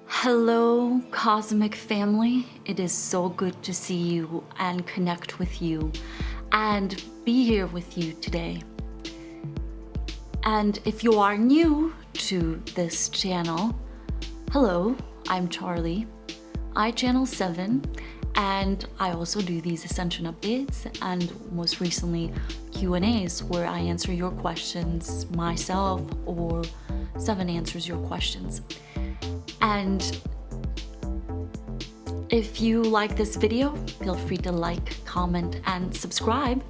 Hello, cosmic family. It is so good to see you and connect with you and be here with you today. And if you are new to this channel, hello, I'm Charlie. I channel 7 and I also do these Ascension updates and most recently Q&As where I answer your questions myself or 7 answers your questions. And if you like this video, feel free to like, comment, and subscribe.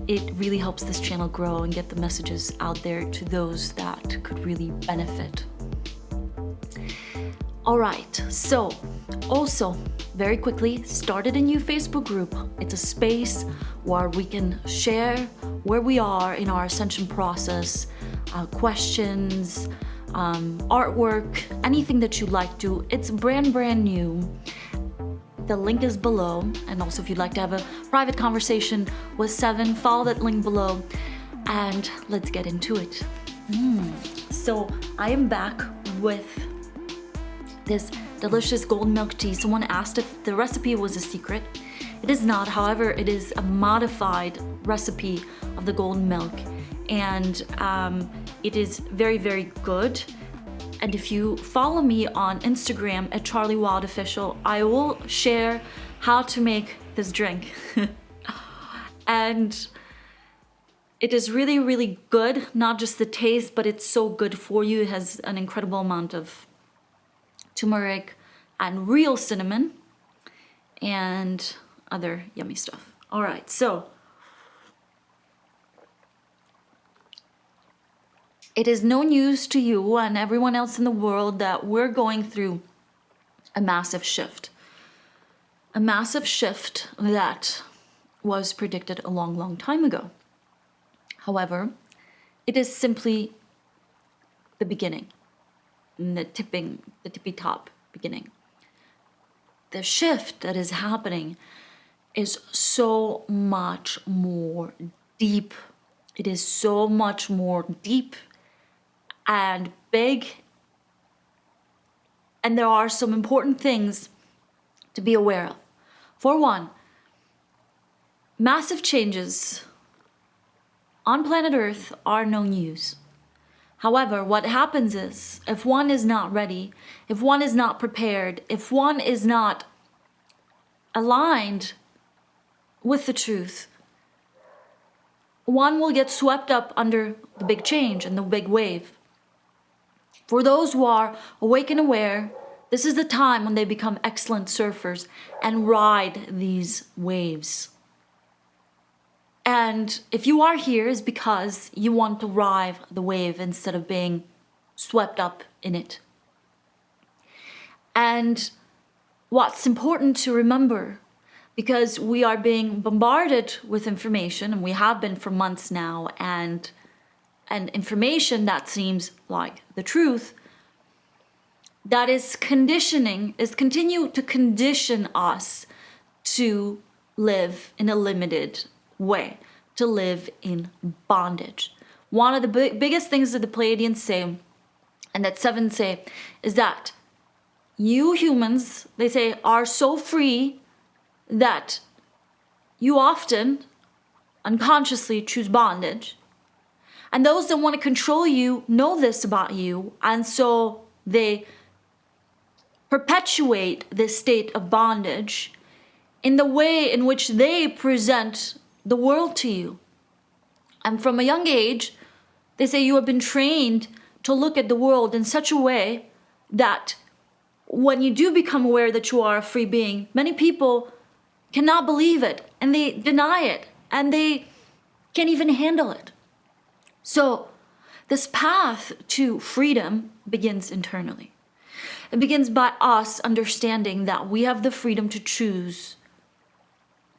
It really helps this channel grow and get the messages out there to those that could really benefit. All right, so also very quickly started a new Facebook group. It's a space where we can share where we are in our ascension process, questions, artwork, anything that you'd like to. It's brand new. The link is below, and also if you'd like to have a private conversation with 7, follow that link below, and let's get into it. So I am back with this delicious golden milk tea. Someone asked if the recipe was a secret. It is not, however, it is a modified recipe of the golden milk, and it is very good. And if you follow me on Instagram at Charlie Wilde Official, I will share how to make this drink. And it is really good, not just the taste, but it's so good for you. It has an incredible amount of turmeric and real cinnamon and other yummy stuff. All right, so it is no news to you and everyone else in the world that we're going through a massive shift. A massive shift that was predicted a long time ago. However, it is simply the beginning, the tippy top beginning. The shift that is happening is so much more deep. It is so much more deep and big, and there are some important things to be aware of. For one, massive changes on planet Earth are no news. However, what happens is, if one is not ready, if one is not prepared, if one is not aligned with the truth, one will get swept up under the big change and the big wave. For those who are awake and aware, this is the time when they become excellent surfers and ride these waves. And if you are here, it's because you want to ride the wave instead of being swept up in it. And what's important to remember, because we are being bombarded with information, and we have been for months now, and information that seems like the truth, that is continue to condition us to live in a limited way, to live in bondage. One of the biggest things that the Pleiadians say, and that 7 say, is that you humans, they say, are so free that you often unconsciously choose bondage. And those that want to control you know this about you, and so they perpetuate this state of bondage in the way in which they present the world to you. And from a young age, they say you have been trained to look at the world in such a way that when you do become aware that you are a free being, many people cannot believe it, and they deny it, and they can't even handle it. So this path to freedom begins internally. It begins by us understanding that we have the freedom to choose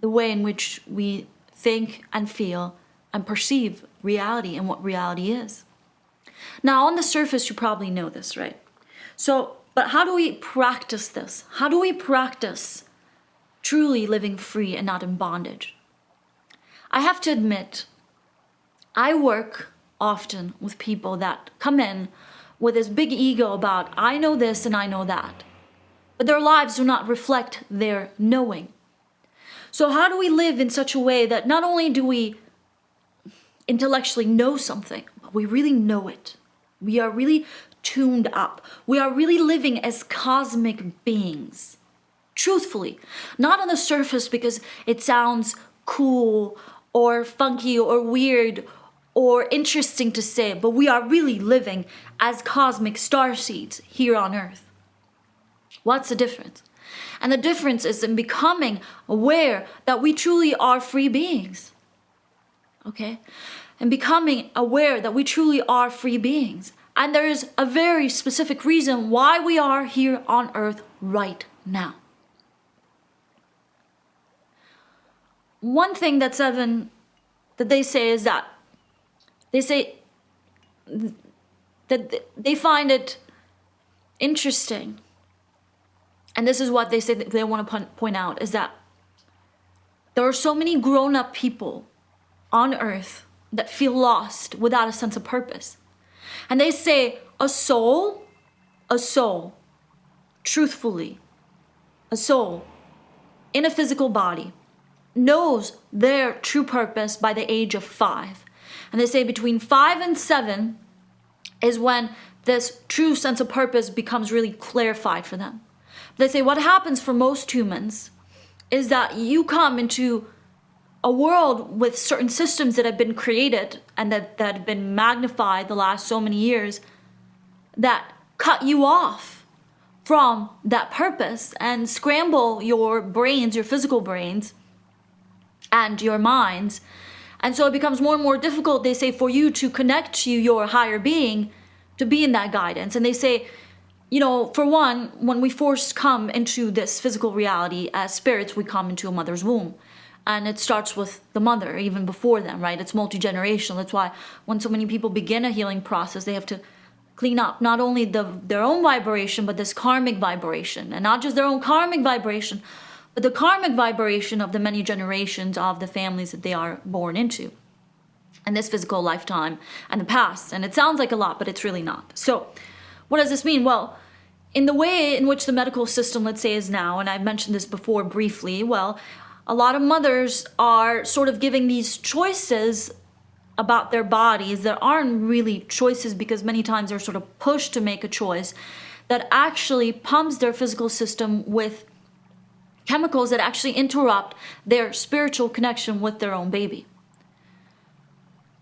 the way in which we think and feel and perceive reality and what reality is. Now, on the surface, you probably know this, right? So, but how do we practice this? How do we practice truly living free and not in bondage? I have to admit, I work often with people that come in with this big ego about, I know this and I know that. But their lives do not reflect their knowing. So how do we live in such a way that not only do we intellectually know something, but we really know it? We are really tuned up. We are really living as cosmic beings. Truthfully, not on the surface because it sounds cool or funky or weird or interesting to say, but we are really living as cosmic starseeds here on Earth. What's the difference? And the difference is in becoming aware that we truly are free beings. Okay? And becoming aware that we truly are free beings. And there is a very specific reason why we are here on Earth right now. One thing that they say is that they say that they find it interesting, and this is what they say that they want to point out, is that there are so many grown-up people on Earth that feel lost without a sense of purpose. And they say a soul, truthfully, a soul in a physical body knows their true purpose by the age of 5. And they say between 5 and 7 is when this true sense of purpose becomes really clarified for them. They say what happens for most humans is that you come into a world with certain systems that have been created and that have been magnified the last so many years that cut you off from that purpose and scramble your brains, your physical brains, and your minds. And so it becomes more and more difficult, they say, for you to connect to your higher being, to be in that guidance. And they say, you know, for one, when we first come into this physical reality as spirits, we come into a mother's womb. And it starts with the mother, even before them, right? It's multi-generational. That's why when so many people begin a healing process, they have to clean up not only their own vibration, but this karmic vibration. And not just their own karmic vibration, but the karmic vibration of the many generations of the families that they are born into in this physical lifetime and the past. And it sounds like a lot, but it's really not. So what does this mean? Well, in the way in which the medical system, let's say, is now, and I've mentioned this before briefly, well, a lot of mothers are sort of giving these choices about their bodies that aren't really choices, because many times they're sort of pushed to make a choice that actually pumps their physical system with chemicals that actually interrupt their spiritual connection with their own baby.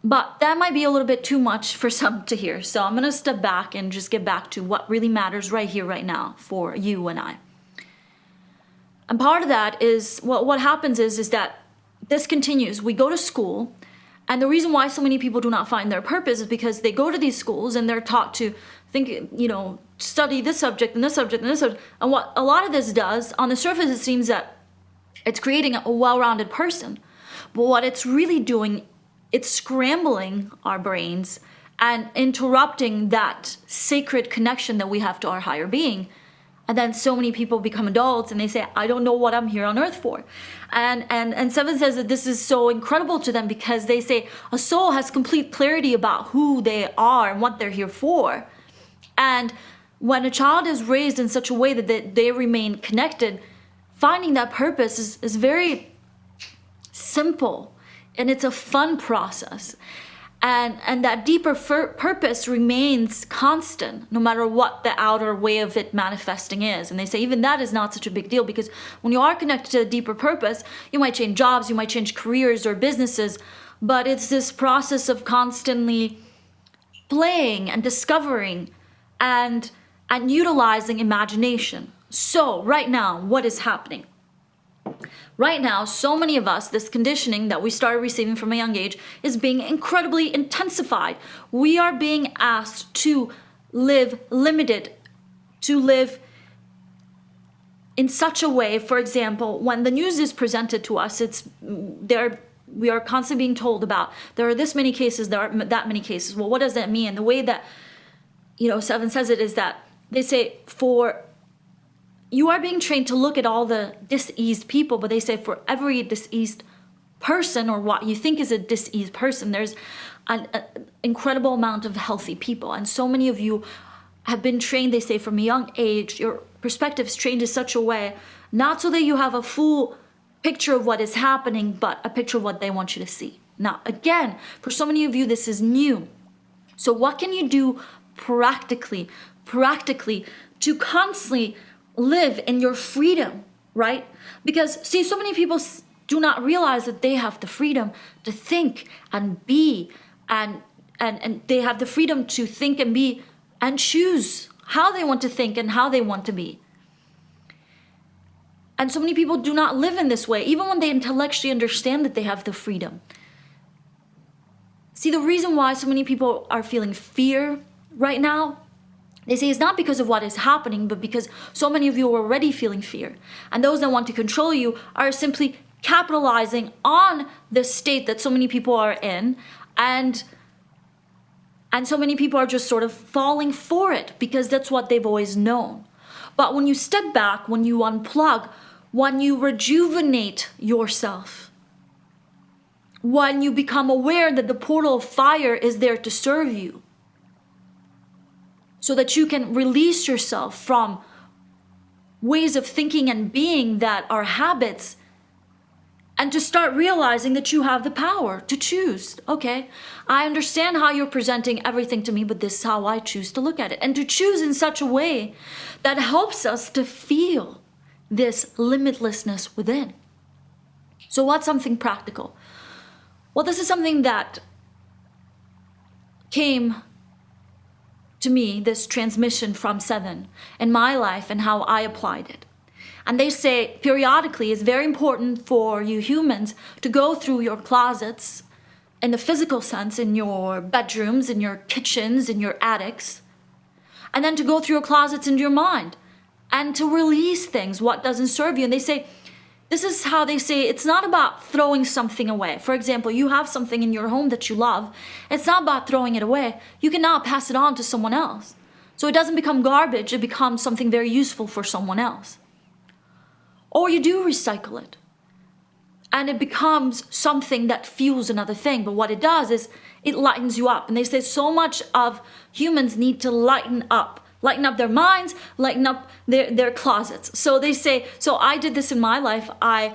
But that might be a little bit too much for some to hear. So I'm going to step back and just get back to what really matters right here, right now for you and I. And part of that is, what happens is that this continues. We go to school, and the reason why so many people do not find their purpose is because they go to these schools and they're taught to think, you know, study this subject and this subject and this subject. And what a lot of this does, on the surface, it seems that it's creating a well-rounded person. But what it's really doing, it's scrambling our brains and interrupting that sacred connection that we have to our higher being. And then so many people become adults and they say, I don't know what I'm here on earth for. And Seven says that this is so incredible to them because they say a soul has complete clarity about who they are and what they're here for. And when a child is raised in such a way that they remain connected, finding that purpose is very simple, and it's a fun process. And that deeper purpose remains constant, no matter what the outer way of it manifesting is. And they say even that is not such a big deal, because when you are connected to a deeper purpose, you might change jobs, you might change careers or businesses, but it's this process of constantly playing and discovering and utilizing imagination. So right now, what is happening? Right now, so many of us, this conditioning that we started receiving from a young age is being incredibly intensified. We are being asked to live limited, to live in such a way. For example, when the news is presented to us, we are constantly being told about, there are this many cases, there are that many cases. Well, what does that mean? And the way that, Seven says it is that they say you are being trained to look at all the diseased people, but they say for every diseased person or what you think is a diseased person, there's an incredible amount of healthy people. And so many of you have been trained, they say, from a young age. Your perspective is trained in such a way, not so that you have a full picture of what is happening, but a picture of what they want you to see. Now, again, for so many of you, this is new. So what can you do practically to constantly live in your freedom, right? Because, see, so many people do not realize that they have the freedom to think and be, and they have the freedom to think and be and choose how they want to think and how they want to be. And so many people do not live in this way, even when they intellectually understand that they have the freedom. See, the reason why so many people are feeling fear right now, they say it's not because of what is happening, but because so many of you are already feeling fear. And those that want to control you are simply capitalizing on the state that so many people are in, and so many people are just sort of falling for it because that's what they've always known. But when you step back, when you unplug, when you rejuvenate yourself, when you become aware that the portal of fire is there to serve you, so that you can release yourself from ways of thinking and being that are habits, and to start realizing that you have the power to choose. Okay, I understand how you're presenting everything to me, but this is how I choose to look at it. And to choose in such a way that helps us to feel this limitlessness within. So what's something practical? Well, this is something that came to me, this transmission from Seven, in my life and how I applied it. And they say periodically it's very important for you humans to go through your closets in the physical sense, in your bedrooms, in your kitchens, in your attics, and then to go through your closets in your mind and to release things, what doesn't serve you. And they say, this is how they say, it's not about throwing something away. For example, you have something in your home that you love. It's not about throwing it away. You can now pass it on to someone else. So it doesn't become garbage, it becomes something very useful for someone else. Or you do recycle it, and it becomes something that fuels another thing. But what it does is it lightens you up. And they say so much of humans need to lighten up their minds, lighten up their closets. So they say, so I did this in my life. I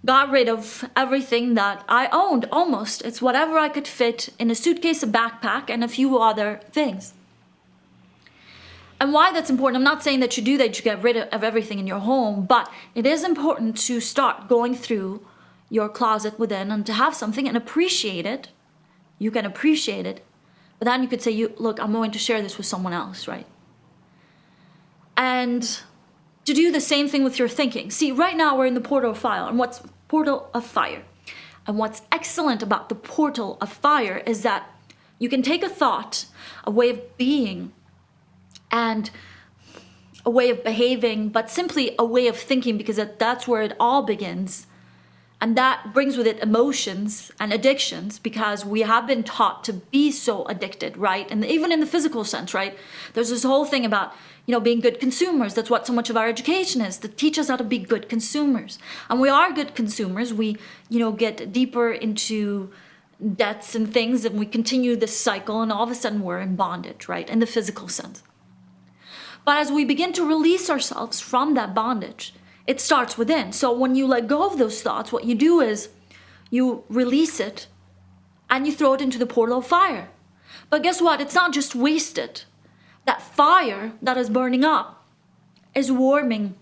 got rid of everything that I owned, almost. It's whatever I could fit in a suitcase, a backpack, and a few other things. And why that's important, I'm not saying that you do that, you get rid of everything in your home, but it is important to start going through your closet within and to have something and appreciate it. You can appreciate it, but then you could say, look, I'm going to share this with someone else, right? And to do the same thing with your thinking. See, right now we're in the portal of fire, and what's portal of fire? And what's excellent about the portal of fire is that you can take a thought, a way of being, and a way of behaving, but simply a way of thinking, because that's where it all begins. And that brings with it emotions and addictions, because we have been taught to be so addicted, right? And even in the physical sense, right? There's this whole thing about, being good consumers. That's what so much of our education is, to teach us how to be good consumers. And we are good consumers. We, get deeper into debts and things, and we continue this cycle, and all of a sudden we're in bondage, right? In the physical sense. But as we begin to release ourselves from that bondage, it starts within. So when you let go of those thoughts, what you do is you release it and you throw it into the portal of fire. But guess what? It's not just wasted. That fire that is burning up is warming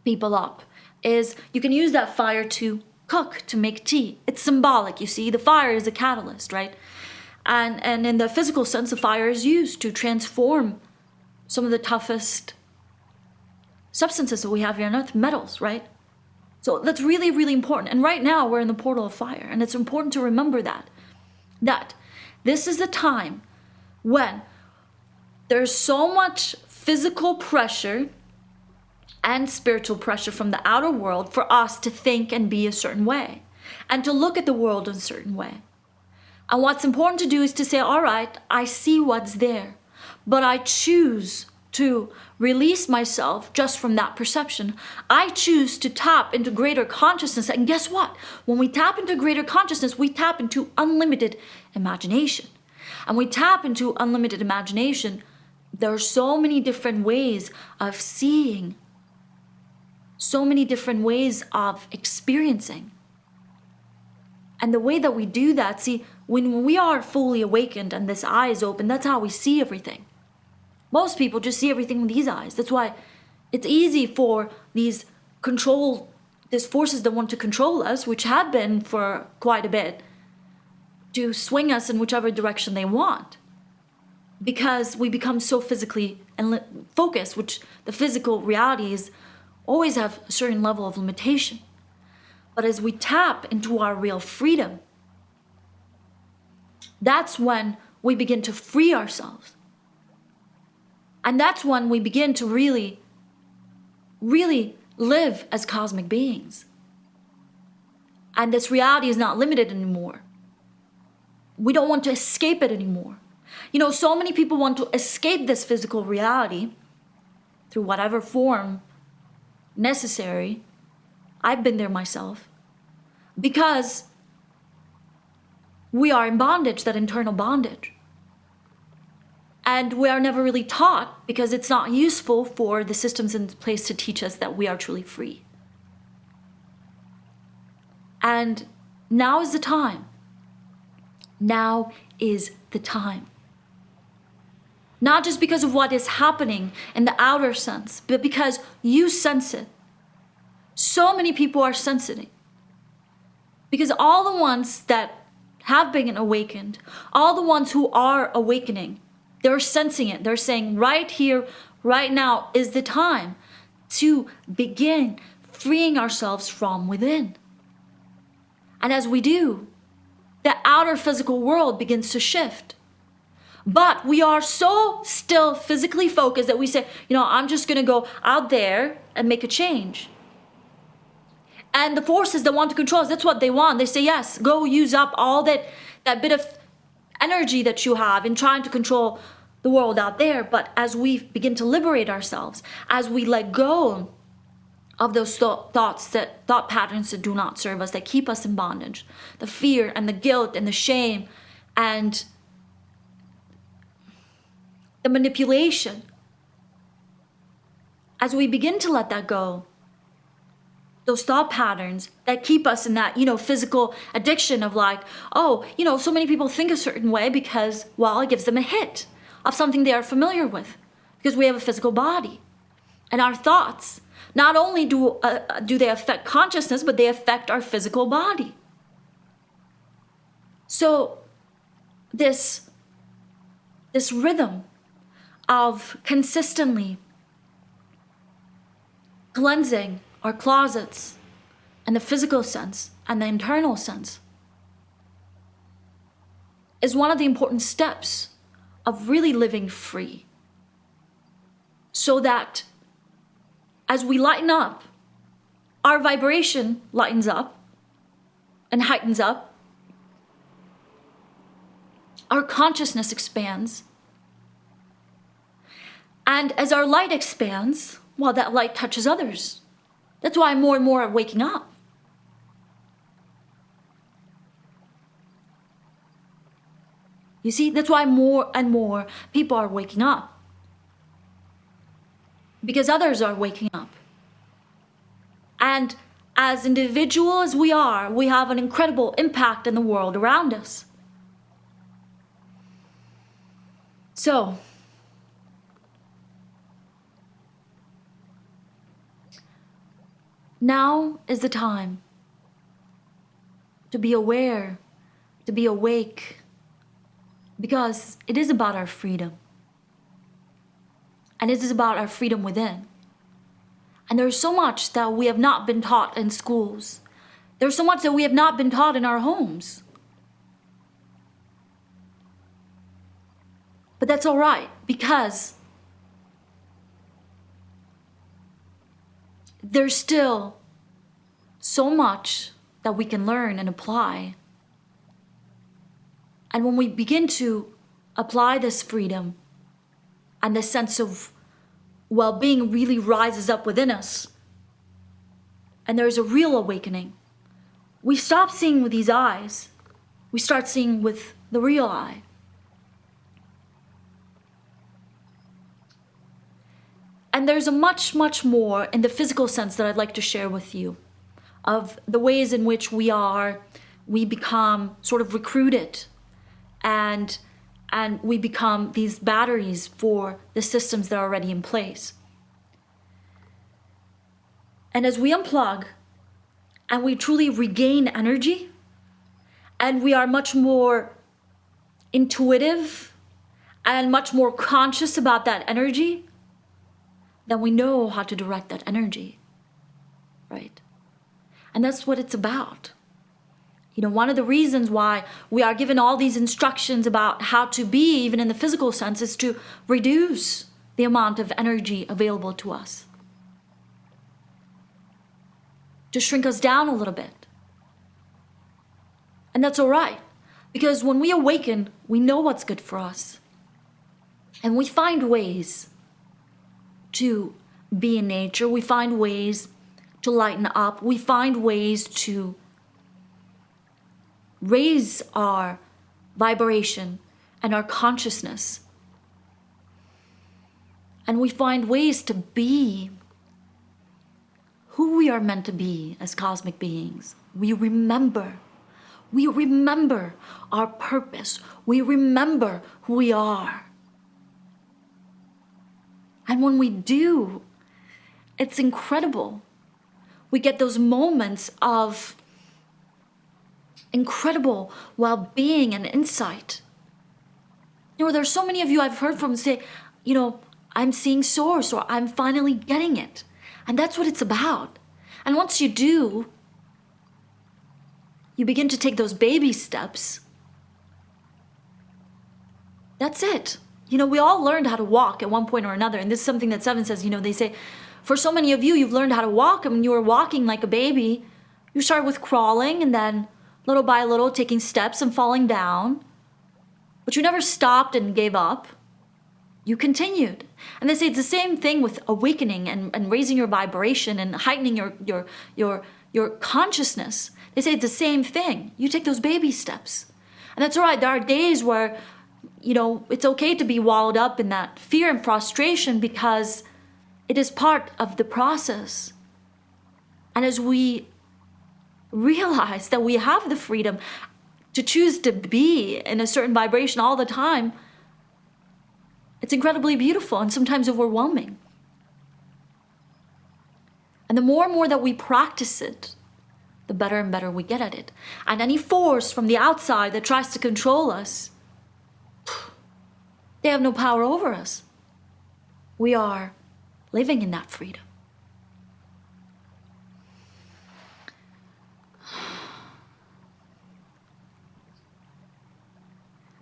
people up. You can use that fire to cook, to make tea. It's symbolic, you see. The fire is a catalyst, right? And in the physical sense, the fire is used to transform some of the toughest substances that we have here on earth, metals, right? So that's really, really important. And right now we're in the portal of fire. And it's important to remember that this is the time when there's so much physical pressure and spiritual pressure from the outer world for us to think and be a certain way and to look at the world in a certain way. And what's important to do is to say, all right, I see what's there, but I choose to release myself just from that perception. I choose to tap into greater consciousness. And guess what? When we tap into greater consciousness, we tap into unlimited imagination. And we tap into unlimited imagination, there are so many different ways of seeing, so many different ways of experiencing. And the way that we do that, see, when we are fully awakened and this eye is open, that's how we see everything. Most people just see everything with these eyes. That's why it's easy for these forces that want to control us, which have been for quite a bit, to swing us in whichever direction they want. Because we become so physically focused, which the physical realities always have a certain level of limitation. But as we tap into our real freedom, that's when we begin to free ourselves. And that's when we begin to really, really live as cosmic beings. And this reality is not limited anymore. We don't want to escape it anymore. You know, so many people want to escape this physical reality through whatever form necessary. I've been there myself. Because we are in bondage, that internal bondage. And we are never really taught because it's not useful for the systems in place to teach us that we are truly free. And now is the time. Now is the time. Not just because of what is happening in the outer sense, but because you sense it. So many people are sensing it. Because all the ones that have been awakened, all the ones who are awakening, they're sensing it. They're saying right here, right now is the time to begin freeing ourselves from within. And as we do, the outer physical world begins to shift. But we are so still physically focused that we say, you know, I'm just going to go out there and make a change. And the forces that want to control us, that's what they want. They say, yes, go use up all that bit of energy that you have in trying to control the world out there. But as we begin to liberate ourselves, as we let go of those thought patterns that do not serve us, that keep us in bondage, the fear and the guilt and the shame and the manipulation, as we begin to let that go, those thought patterns that keep us in that, physical addiction of like, so many people think a certain way because, well, it gives them a hit of something they are familiar with because we have a physical body. And our thoughts, not only do they affect consciousness, but they affect our physical body. So this rhythm of consistently cleansing our closets and the physical sense and the internal sense is one of the important steps of really living free. So that as we lighten up, our vibration lightens up and heightens up. Our consciousness expands. And as our light expands, well, that light touches others. That's why more and more are waking up. You see, that's why more and more people are waking up. Because others are waking up. And as individual as we are, we have an incredible impact in the world around us. So, now is the time to be aware, to be awake, because it is about our freedom. And it is about our freedom within. And there's so much that we have not been taught in schools. There's so much that we have not been taught in our homes. But that's all right, because there's still so much that we can learn and apply. And when we begin to apply this freedom and this sense of well-being really rises up within us, and there's a real awakening, we stop seeing with these eyes. We start seeing with the real eye. And there's a much, much more in the physical sense that I'd like to share with you, of the ways in which we become sort of recruited, and we become these batteries for the systems that are already in place. And as we unplug and we truly regain energy, and we are much more intuitive and much more conscious about that energy, then we know how to direct that energy, right? And that's what it's about. You know, one of the reasons why we are given all these instructions about how to be, even in the physical sense, is to reduce the amount of energy available to us, to shrink us down a little bit. And that's all right, because when we awaken, we know what's good for us. And we find ways to be in nature. We find ways to lighten up. We find ways to raise our vibration and our consciousness. And we find ways to be who we are meant to be as cosmic beings. We remember our purpose. We remember who we are. And when we do, it's incredible. We get those moments of incredible well-being and insight. You know, there's so many of you I've heard from say, you know, I'm seeing source, or I'm finally getting it. And that's what it's about. And once you do, you begin to take those baby steps. That's it. You know, we all learned how to walk at one point or another. And this is something that Seven says, you know, they say, for so many of you, you've learned how to walk. And when you were walking like a baby, you started with crawling and then little by little taking steps and falling down. But you never stopped and gave up. You continued. And they say it's the same thing with awakening and raising your vibration and heightening your consciousness. They say it's the same thing. You take those baby steps. And that's all right. There are days where, you know, it's okay to be walled up in that fear and frustration, because it is part of the process. And as we realize that we have the freedom to choose to be in a certain vibration all the time, it's incredibly beautiful and sometimes overwhelming. And the more and more that we practice it, the better and better we get at it. And any force from the outside that tries to control us, they have no power over us. We are living in that freedom.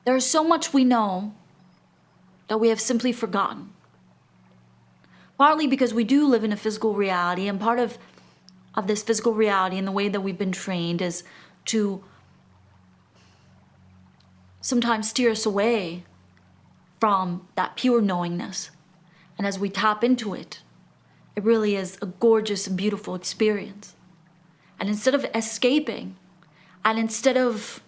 There is so much we know that we have simply forgotten. Partly because we do live in a physical reality, and part of this physical reality and the way that we've been trained is to sometimes steer us away from that pure knowingness. And as we tap into it, it really is a gorgeous and beautiful experience. And instead of escaping, and instead of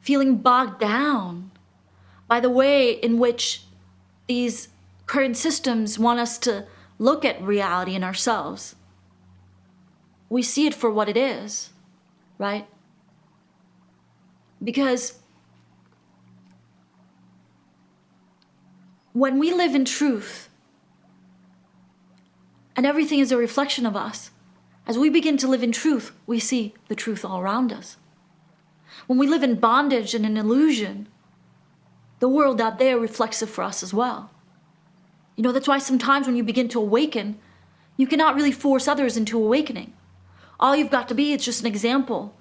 feeling bogged down by the way in which these current systems want us to look at reality and ourselves, we see it for what it is, right? Because when we live in truth, and everything is a reflection of us, as we begin to live in truth, we see the truth all around us. When we live in bondage and in illusion, the world out there reflects it for us as well. You know, that's why sometimes when you begin to awaken, you cannot really force others into awakening. All you've got to be is just an example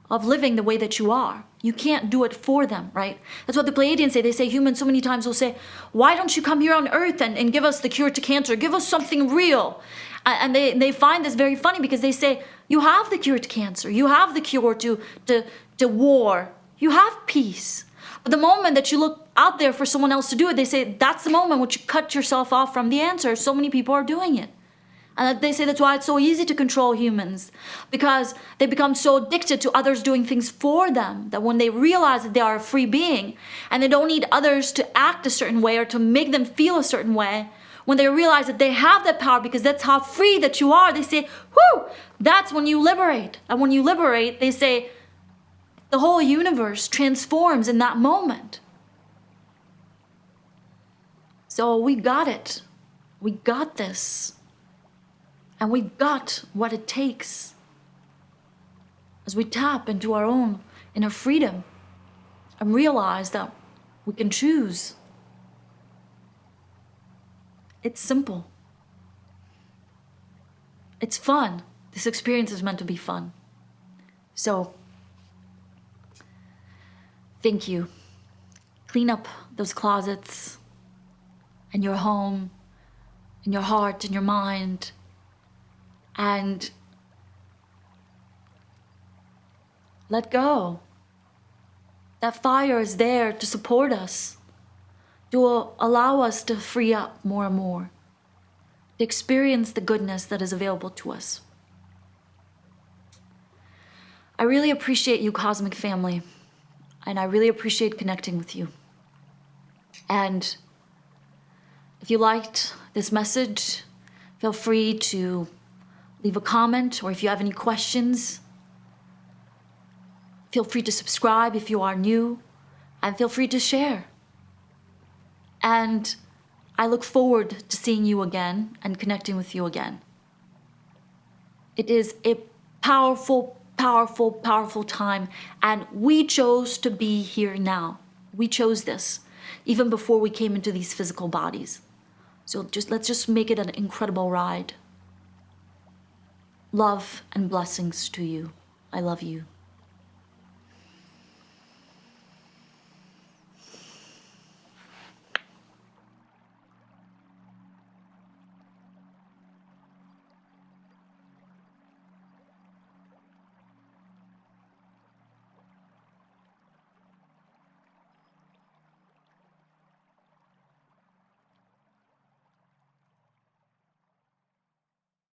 of living the way that you are. You can't do it for them, right? That's what the Pleiadians say. They say humans so many times will say, why don't you come here on earth and give us the cure to cancer? Give us something real. And they find this very funny, because they say, you have the cure to cancer. You have the cure to war. You have peace. But the moment that you look out there for someone else to do it. They say that's the moment which you cut yourself off from the answer. So many people are doing it. And they say that's why it's so easy to control humans, because they become so addicted to others doing things for them that when they realize that they are a free being and they don't need others to act a certain way or to make them feel a certain way, when they realize that they have that power because that's how free that you are, they say, whoo, that's when you liberate. And when you liberate, they say the whole universe transforms in that moment. So we got it. We got this. And we got what it takes as we tap into our own inner freedom and realize that we can choose. It's simple. It's fun. This experience is meant to be fun. So, thank you. Clean up those closets in your home, in your heart, in your mind. And let go. That fire is there to support us, to allow us to free up more and more, to experience the goodness that is available to us. I really appreciate you, Cosmic Family, and I really appreciate connecting with you. And if you liked this message, feel free to leave a comment, or if you have any questions, feel free to subscribe if you are new, and feel free to share. And I look forward to seeing you again and connecting with you again. It is a powerful, powerful, powerful time, and we chose to be here now. We chose this, even before we came into these physical bodies. So let's just make it an incredible ride. Love and blessings to you. I love you.